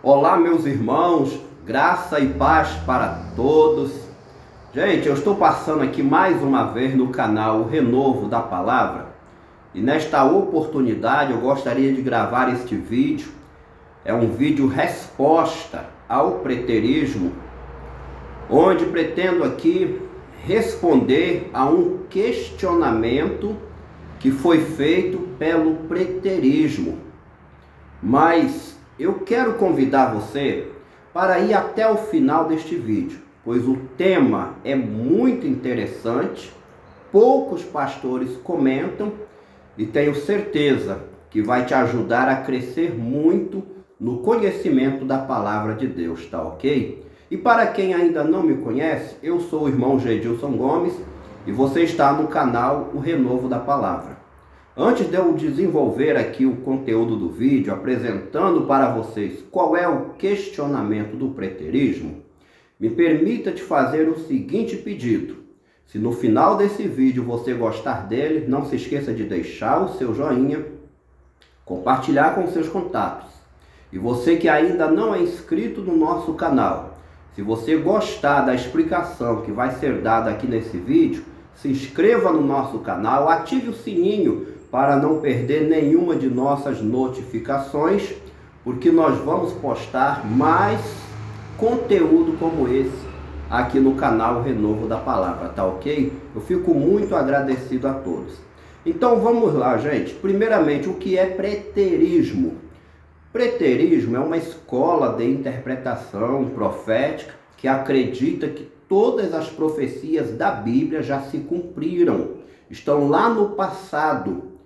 Olá, meus irmãos, graça e paz para todos. Gente, eu estou passando aqui mais uma vez no canal O Renovo da Palavra e nesta oportunidade eu gostaria de gravar este vídeo. É um vídeo resposta ao preterismo, onde pretendo aqui responder a um questionamento que foi feito pelo preterismo. Mas eu quero convidar você para ir até o final deste vídeo, pois o tema é muito interessante, poucos pastores comentam e tenho certeza que vai te ajudar a crescer muito no conhecimento da palavra de Deus, tá ok? E para quem ainda não me conhece, eu sou o irmão Gedilson Gomes e você está no canal O Renovo da Palavra. Antes de eu desenvolver aqui o conteúdo do vídeo, apresentando para vocês qual é o questionamento do preterismo, me permita te fazer o seguinte pedido. Se no final desse vídeo você gostar dele, não se esqueça de deixar o seu joinha, compartilhar com seus contatos. E você que ainda não é inscrito no nosso canal, se você gostar da explicação que vai ser dada aqui nesse vídeo, se inscreva no nosso canal, ative o sininho para não perder nenhuma de nossas notificações, porque nós vamos postar mais conteúdo como esse aqui no canal Renovo da Palavra, tá ok? Eu fico muito agradecido a todos. Então vamos lá, gente. Primeiramente, o que é preterismo? Preterismo é uma escola de interpretação profética que acredita que todas as profecias da Bíblia já se cumpriram, estão lá no passado.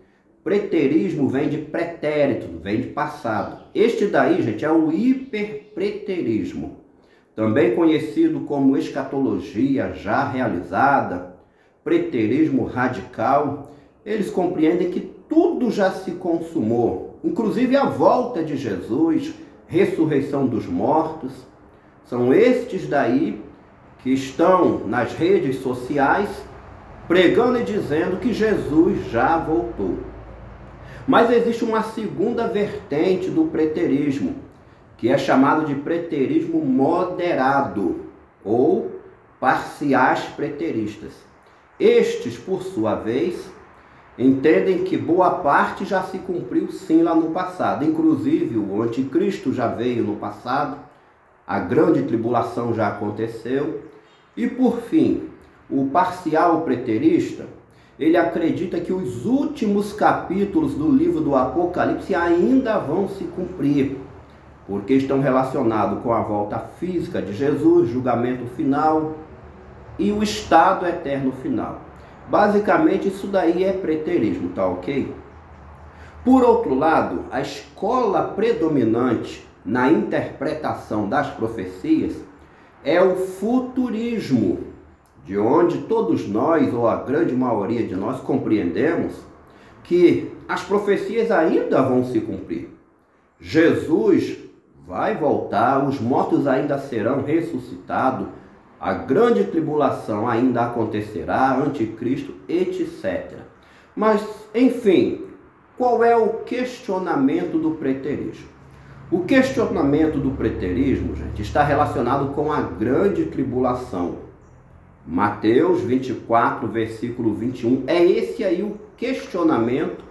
Preterismo vem de pretérito, vem de passado. Este daí, gente, é o hiperpreterismo, também conhecido como escatologia já realizada, preterismo radical. Eles compreendem que tudo já se consumou, inclusive a volta de Jesus, ressurreição dos mortos. São estes daí que estão nas redes sociais pregando e dizendo que Jesus já voltou. Mas existe uma segunda vertente do preterismo, que é chamado de preterismo moderado ou parciais preteristas. Estes, por sua vez, entendem que boa parte já se cumpriu sim lá no passado. Inclusive o anticristo já veio no passado, a grande tribulação já aconteceu. E por fim, o parcial preterista, ele acredita que os últimos capítulos do livro do Apocalipse ainda vão se cumprir, porque estão relacionados com a volta física de Jesus, julgamento final e o estado eterno final. Basicamente, isso daí é preterismo, tá ok? Por outro lado, a escola predominante na interpretação das profecias é o futurismo, de onde todos nós, ou a grande maioria de nós, compreendemos que as profecias ainda vão se cumprir. Jesus vai voltar, os mortos ainda serão ressuscitados, a grande tribulação ainda acontecerá, anticristo, etc. Mas, enfim, qual é o questionamento do preterismo? O questionamento do preterismo, gente, está relacionado com a grande tribulação. Mateus 24, versículo 21, é esse aí o questionamento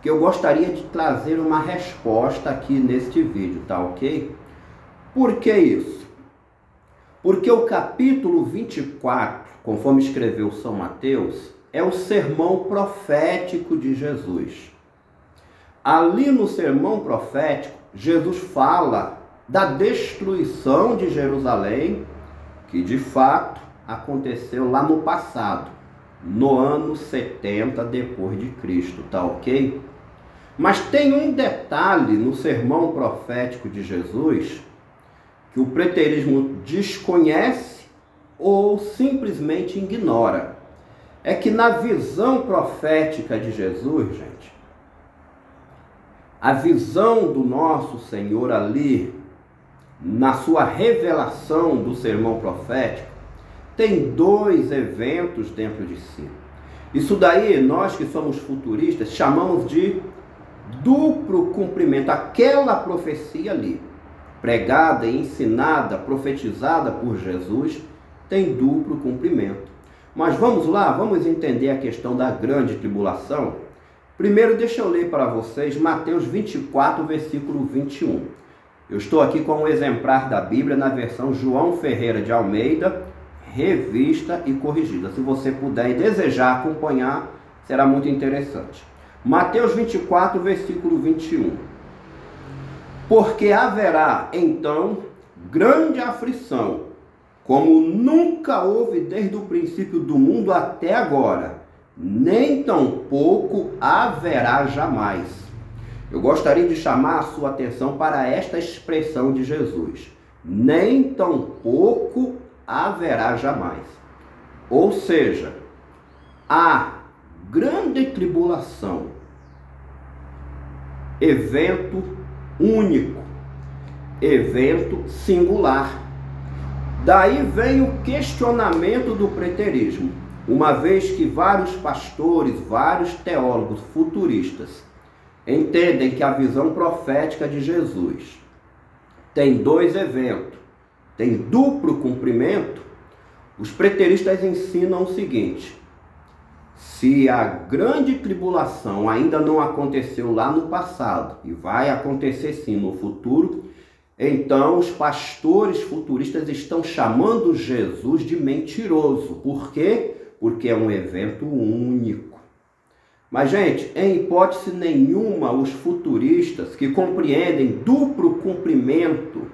que eu gostaria de trazer uma resposta aqui neste vídeo, tá ok? Por que isso? Porque o capítulo 24, conforme escreveu São Mateus, é o sermão profético de Jesus. Ali no sermão profético, Jesus fala da destruição de Jerusalém, que de fato aconteceu lá no passado, no ano 70 depois de Cristo, tá ok? Mas tem um detalhe no sermão profético de Jesus que o preterismo desconhece ou simplesmente ignora. É que na visão profética de Jesus, gente, a visão do nosso Senhor ali, na sua revelação do sermão profético, tem dois eventos dentro de si. Isso daí, nós que somos futuristas, chamamos de duplo cumprimento. Aquela profecia ali, pregada e ensinada, profetizada por Jesus, tem duplo cumprimento. Mas vamos lá, vamos entender a questão da grande tribulação. Primeiro, deixa eu ler para vocês Mateus 24, versículo 21. Eu estou aqui com um exemplar da Bíblia na versão João Ferreira de Almeida, revista e corrigida. Se você puder e desejar acompanhar, será muito interessante. Mateus 24, versículo 21. Porque haverá, então, grande aflição, como nunca houve desde o princípio do mundo até agora, nem tampouco haverá jamais. Eu gostaria de chamar a sua atenção para esta expressão de Jesus. Nem tampouco haverá jamais. Ou seja, a grande tribulação, evento único, evento singular. Daí vem o questionamento do preterismo, uma vez que vários pastores, vários teólogos futuristas entendem que a visão profética de Jesus tem dois eventos, tem duplo cumprimento. Os preteristas ensinam o seguinte: se a grande tribulação ainda não aconteceu lá no passado e vai acontecer sim no futuro, então os pastores futuristas estão chamando Jesus de mentiroso. Por quê? Porque é um evento único. Mas, gente, em hipótese nenhuma, os futuristas que compreendem duplo cumprimento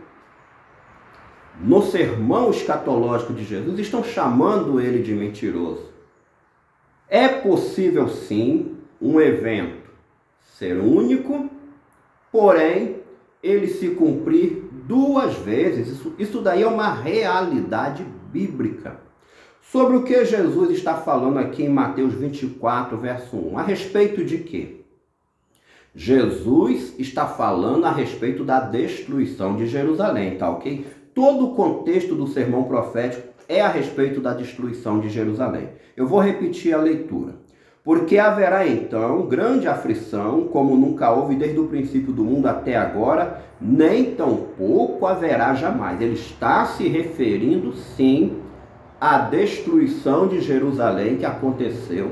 no sermão escatológico de Jesus estão chamando ele de mentiroso. É possível sim um evento ser único, porém ele se cumprir duas vezes. Isso daí é uma realidade bíblica. Sobre o que Jesus está falando aqui em Mateus 24, verso 1. A respeito de quê? Jesus está falando a respeito da destruição de Jerusalém, tá ok? Todo o contexto do sermão profético é a respeito da destruição de Jerusalém. Eu vou repetir a leitura. Porque haverá então grande aflição, como nunca houve desde o princípio do mundo até agora, nem tampouco haverá jamais. Ele está se referindo, sim, à destruição de Jerusalém que aconteceu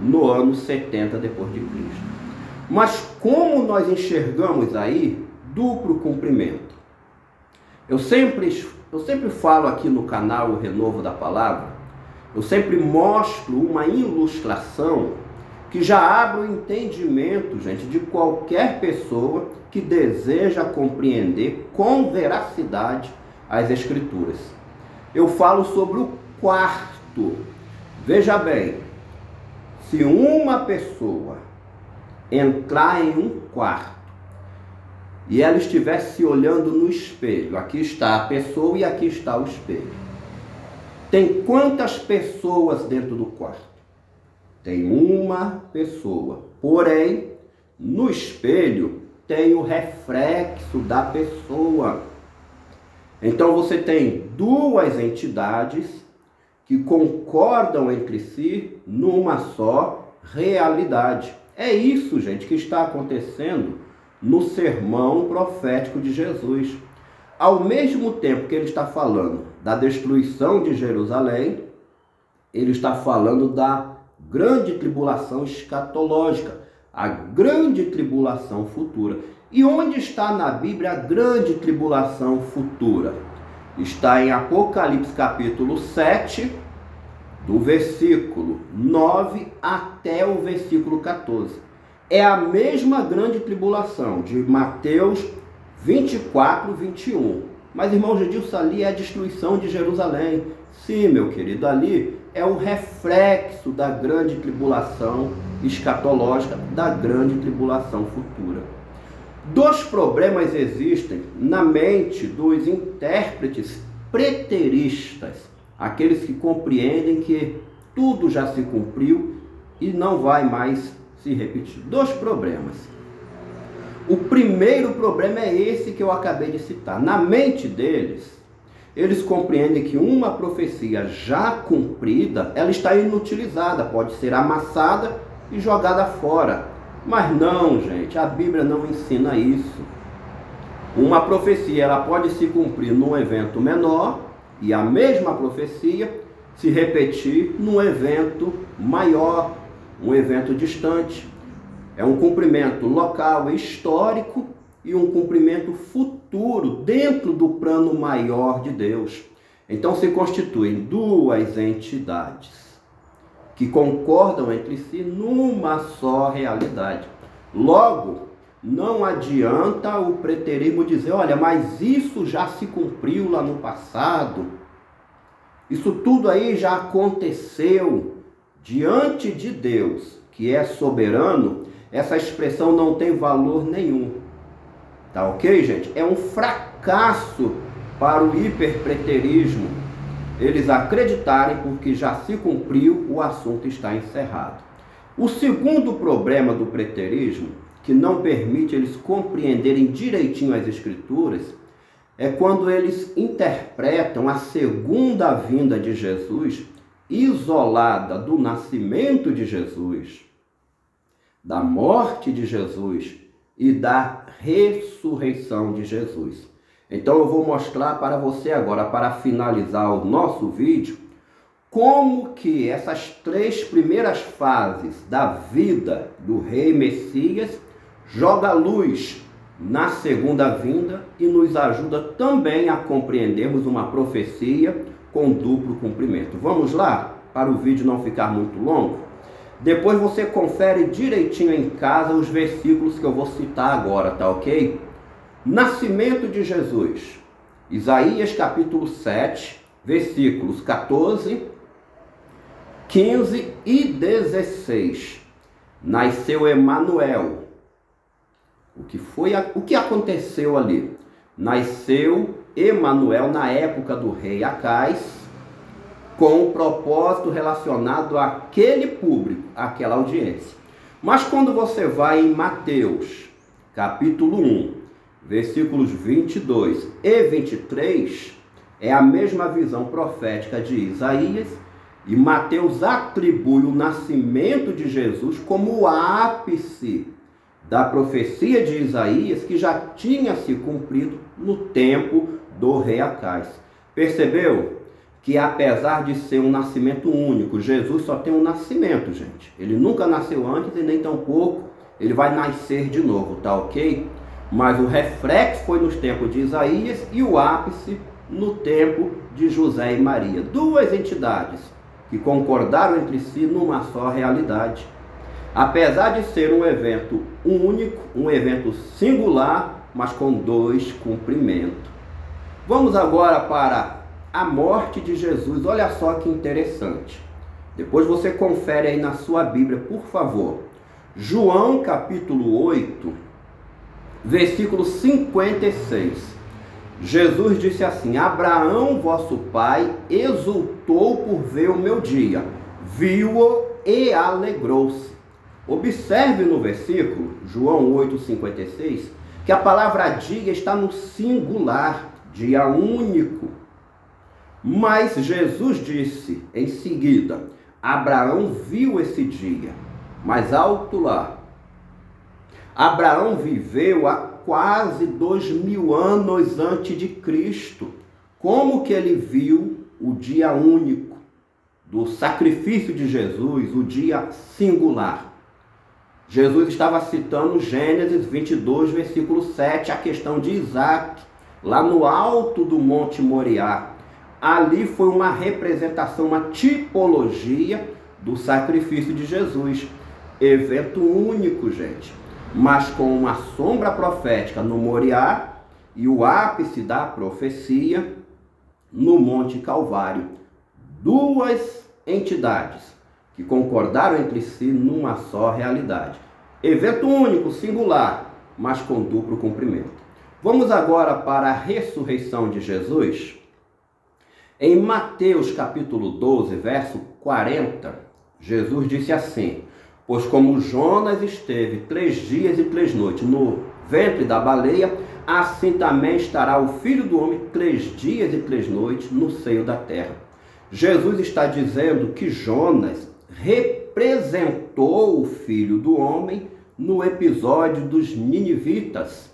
no ano 70 depois de Cristo. Mas como nós enxergamos aí duplo cumprimento? Eu sempre falo aqui no canal O Renovo da Palavra, eu sempre mostro uma ilustração que já abre o entendimento, gente, de qualquer pessoa que deseja compreender com veracidade as Escrituras. Eu falo sobre o quarto. Veja bem, se uma pessoa entrar em um quarto e ela estivesse se olhando no espelho, aqui está a pessoa e aqui está o espelho. Tem quantas pessoas dentro do quarto? Tem uma pessoa. Porém, no espelho tem o reflexo da pessoa. Então você tem duas entidades que concordam entre si numa só realidade. É isso, gente, que está acontecendo no sermão profético de Jesus. Ao mesmo tempo que ele está falando da destruição de Jerusalém, ele está falando da grande tribulação escatológica, a grande tribulação futura. E onde está na Bíblia a grande tribulação futura? Está em Apocalipse capítulo 7, do versículo 9 até o versículo 14. É a mesma grande tribulação de Mateus 24, 21. Mas, irmão Gedilson, ali é a destruição de Jerusalém. Sim, meu querido, ali é o reflexo da grande tribulação escatológica, da grande tribulação futura. Dois problemas existem na mente dos intérpretes preteristas, aqueles que compreendem que tudo já se cumpriu e não vai mais se repetir. Dois problemas. O primeiro problema é esse que eu acabei de citar. Na mente deles, eles compreendem que uma profecia já cumprida, ela está inutilizada, pode ser amassada e jogada fora. Mas não, gente, a Bíblia não ensina isso. Uma profecia ela pode se cumprir num evento menor e a mesma profecia se repetir num evento maior, um evento distante. É um cumprimento local e histórico e um cumprimento futuro dentro do plano maior de Deus. Então se constituem duas entidades que concordam entre si numa só realidade. Logo, não adianta o preterismo dizer, olha, mas isso já se cumpriu lá no passado. Isso tudo aí já aconteceu. Diante de Deus, que é soberano, essa expressão não tem valor nenhum. Tá ok, gente? É um fracasso para o hiperpreterismo. Eles acreditarem porque já se cumpriu, o assunto está encerrado. O segundo problema do preterismo, que não permite eles compreenderem direitinho as Escrituras, é quando eles interpretam a segunda vinda de Jesus isolada do nascimento de Jesus, da morte de Jesus e da ressurreição de Jesus. Então eu vou mostrar para você agora, para finalizar o nosso vídeo, como que essas três primeiras fases da vida do Rei Messias joga luz na segunda vinda e nos ajuda também a compreendermos uma profecia com duplo cumprimento. Vamos lá, para o vídeo não ficar muito longo? Depois você confere direitinho em casa os versículos que eu vou citar agora, tá ok? Nascimento de Jesus. Isaías capítulo 7, versículos 14, 15 e 16. Nasceu Emanuel. O que aconteceu ali? Nasceu Emanuel na época do rei Acais, com um propósito relacionado àquele público, àquela audiência. Mas quando você vai em Mateus, capítulo 1, versículos 22 e 23, é a mesma visão profética de Isaías, e Mateus atribui o nascimento de Jesus como o ápice da profecia de Isaías, que já tinha se cumprido no tempo do rei Acais. Percebeu que apesar de ser um nascimento único, Jesus só tem um nascimento, gente. Ele nunca nasceu antes e nem tampouco ele vai nascer de novo, tá ok? Mas o reflexo foi nos tempos de Isaías e o ápice no tempo de José e Maria. Duas entidades que concordaram entre si numa só realidade. Apesar de ser um evento único, um evento singular, mas com dois cumprimentos. Vamos agora para a morte de Jesus. Olha só que interessante. Depois você confere aí na sua Bíblia, por favor. João capítulo 8, versículo 56. Jesus disse assim: Abraão, vosso pai, exultou por ver o meu dia, viu-o e alegrou-se. Observe no versículo, João 8,56, que a palavra dia está no singular, dia único. Mas Jesus disse em seguida, Abraão viu esse dia, mais alto lá. Abraão viveu há quase 2000 anos antes de Cristo. Como que ele viu o dia único do sacrifício de Jesus, o dia singular? Jesus estava citando Gênesis 22, versículo 7, a questão de Isaac, lá no alto do Monte Moriá. Ali foi uma representação, uma tipologia do sacrifício de Jesus. Evento único, gente, mas com uma sombra profética no Moriá e o ápice da profecia no Monte Calvário. Duas entidades que concordaram entre si numa só realidade. Evento único, singular, mas com duplo cumprimento. Vamos agora para a ressurreição de Jesus. Em Mateus capítulo 12, verso 40, Jesus disse assim: Pois como Jonas esteve 3 dias e 3 noites no ventre da baleia, assim também estará o Filho do Homem 3 dias e 3 noites no seio da terra. Jesus está dizendo que Jonas representou o Filho do Homem no episódio dos ninivitas.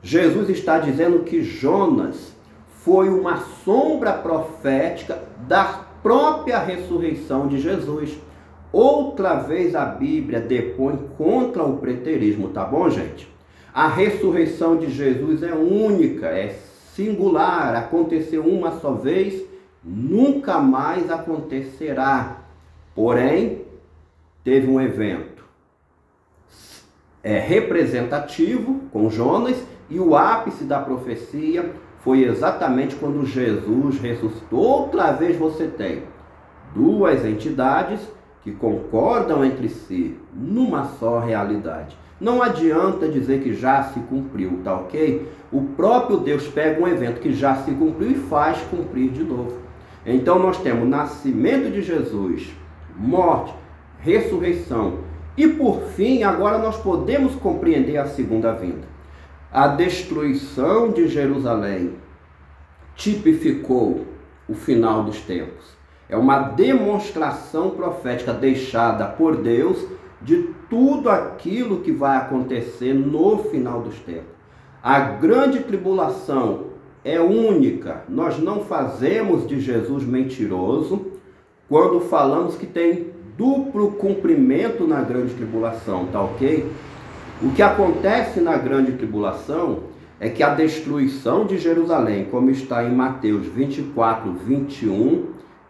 Jesus está dizendo que Jonas foi uma sombra profética da própria ressurreição de Jesus. Outra vez a Bíblia depõe contra o preterismo, tá bom, gente? A ressurreição de Jesus é única, é singular, aconteceu uma só vez, nunca mais acontecerá. Porém, teve um evento representativo com Jonas, e o ápice da profecia foi exatamente quando Jesus ressuscitou. Outra vez você tem duas entidades que concordam entre si numa só realidade. Não adianta dizer que já se cumpriu, tá ok? O próprio Deus pega um evento que já se cumpriu e faz cumprir de novo. Então nós temos nascimento de Jesus, morte, ressurreição e por fim, agora nós podemos compreender a segunda vinda. A destruição de Jerusalém tipificou o final dos tempos. É uma demonstração profética deixada por Deus de tudo aquilo que vai acontecer no final dos tempos. A grande tribulação é única. Nós não fazemos de Jesus mentiroso quando falamos que tem duplo cumprimento na grande tribulação, tá ok? O que acontece na grande tribulação é que a destruição de Jerusalém, como está em Mateus 24, 21,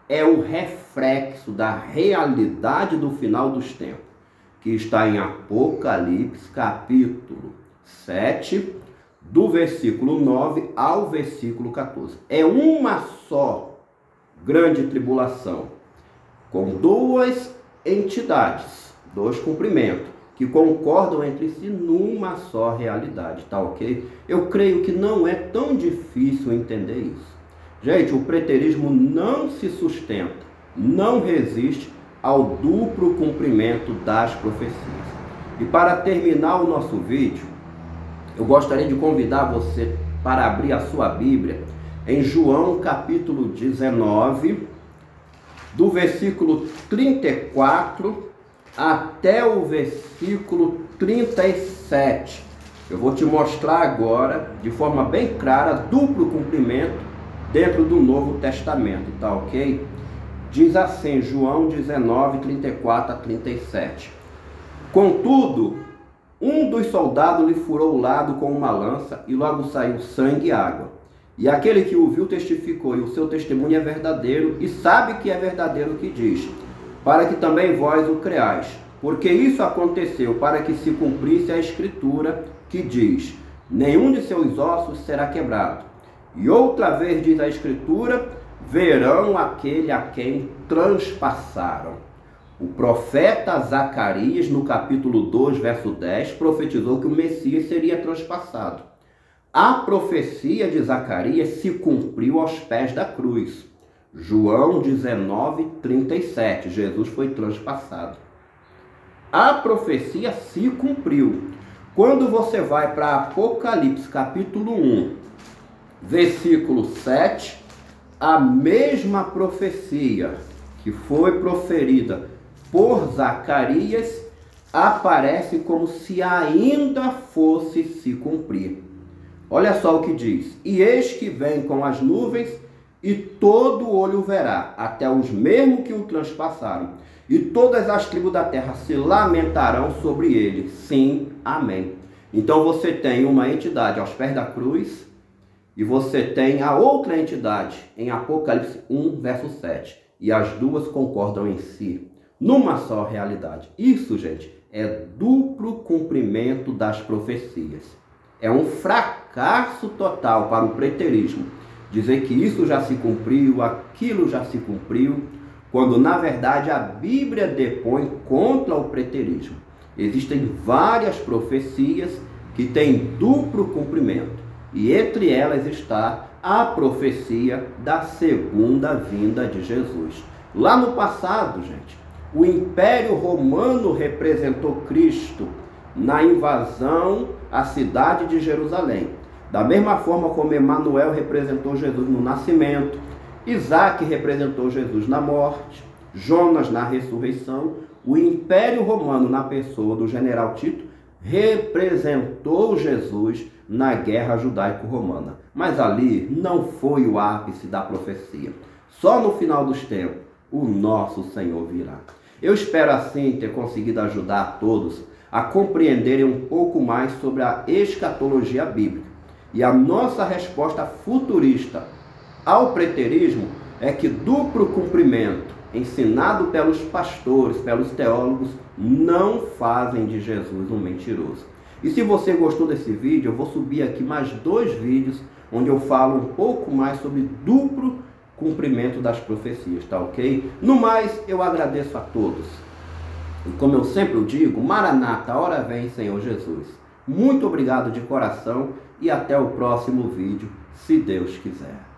é o reflexo da realidade do final dos tempos, que está em Apocalipse, capítulo 7, do versículo 9 ao versículo 14. É uma só grande tribulação, com duas entidades, dois cumprimentos, que concordam entre si numa só realidade, tá ok? Eu creio que não é tão difícil entender isso. Gente, o preterismo não se sustenta, não resiste ao duplo cumprimento das profecias. E para terminar o nosso vídeo, eu gostaria de convidar você para abrir a sua Bíblia em João capítulo 19, do versículo 34 até o versículo 37. Eu vou te mostrar agora, de forma bem clara, duplo cumprimento dentro do Novo Testamento, tá ok? Diz assim, João 19, 34 a 37. Contudo, um dos soldados lhe furou o lado com uma lança, e logo saiu sangue e água. E aquele que o viu testificou, e o seu testemunho é verdadeiro, e sabe que é verdadeiro o que diz, para que também vós o creais. Porque isso aconteceu para que se cumprisse a Escritura, que diz, nenhum de seus ossos será quebrado. E outra vez diz a Escritura, verão aquele a quem transpassaram. O profeta Zacarias, no capítulo 2, verso 10, profetizou que o Messias seria transpassado. A profecia de Zacarias se cumpriu aos pés da cruz. João 19, 37, Jesus foi transpassado. A profecia se cumpriu. Quando você vai para Apocalipse, capítulo 1, versículo 7, a mesma profecia que foi proferida por Zacarias aparece como se ainda fosse se cumprir. Olha só o que diz. E eis que vem com as nuvens, e todo olho verá, até os mesmos que o transpassaram. E todas as tribos da terra se lamentarão sobre ele. Sim, amém. Então você tem uma entidade aos pés da cruz, e você tem a outra entidade em Apocalipse 1, verso 7. E as duas concordam em si, numa só realidade. Isso, gente, é duplo cumprimento das profecias. É um fracasso total para o preterismo dizer que isso já se cumpriu, aquilo já se cumpriu, quando na verdade a Bíblia depõe contra o preterismo. Existem várias profecias que têm duplo cumprimento, e entre elas está a profecia da segunda vinda de Jesus. Lá no passado, gente, o Império Romano representou Cristo na invasão à cidade de Jerusalém. Da mesma forma como Emanuel representou Jesus no nascimento, Isaac representou Jesus na morte, Jonas na ressurreição, o Império Romano, na pessoa do general Tito, representou Jesus na guerra judaico-romana. Mas ali não foi o ápice da profecia. Só no final dos tempos o nosso Senhor virá. Eu espero assim ter conseguido ajudar a todos a compreenderem um pouco mais sobre a escatologia bíblica. E a nossa resposta futurista ao preterismo é que duplo cumprimento, ensinado pelos pastores, pelos teólogos, não fazem de Jesus um mentiroso. E se você gostou desse vídeo, eu vou subir aqui mais 2 vídeos onde eu falo um pouco mais sobre duplo cumprimento das profecias, tá ok? No mais, eu agradeço a todos. E como eu sempre digo, Maranata, a hora vem, Senhor Jesus. Muito obrigado de coração e até o próximo vídeo, se Deus quiser.